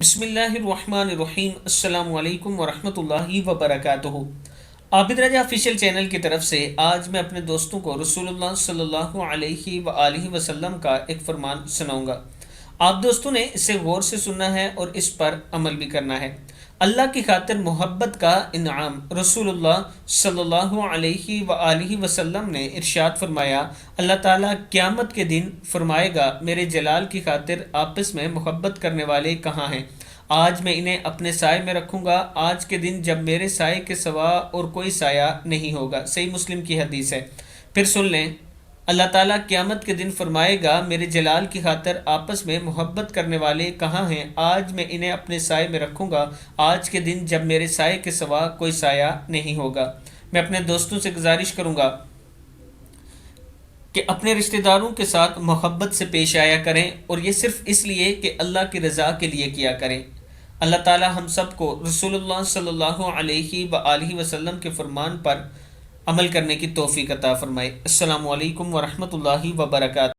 بسم اللہ الرحمن الرحیم، السلام علیکم ورحمۃ اللہ وبرکاتہ۔ عابد رجا آفیشیل چینل کی طرف سے آج میں اپنے دوستوں کو رسول اللہ صلی اللہ علیہ وآلہ وسلم کا ایک فرمان سناؤں گا۔ آپ دوستوں نے اسے غور سے سننا ہے اور اس پر عمل بھی کرنا ہے۔ اللہ کی خاطر محبت کا انعام۔ رسول اللہ صلی اللہ علیہ وآلہ وسلم نے ارشاد فرمایا، اللہ تعالیٰ قیامت کے دن فرمائے گا، میرے جلال کی خاطر آپس میں محبت کرنے والے کہاں ہیں؟ آج میں انہیں اپنے سائے میں رکھوں گا، آج کے دن جب میرے سائے کے سوا اور کوئی سایہ نہیں ہوگا۔ صحیح مسلم کی حدیث ہے۔ پھر سن لیں، اللہ تعالیٰ قیامت کے دن فرمائے گا، میرے جلال کی خاطر آپس میں محبت کرنے والے کہاں ہیں؟ آج میں انہیں اپنے سائے میں رکھوں گا، آج کے دن جب میرے سائے کے سوا کوئی سایہ نہیں ہوگا۔ میں اپنے دوستوں سے گزارش کروں گا کہ اپنے رشتہ داروں کے ساتھ محبت سے پیش آیا کریں، اور یہ صرف اس لیے کہ اللہ کی رضا کے لیے کیا کریں۔ اللہ تعالی ہم سب کو رسول اللہ صلی اللہ علیہ وآلہ وسلم کے فرمان پر عمل کرنے کی توفیق عطا فرمائے۔ السلام علیکم ورحمۃ اللہ وبرکاتہ۔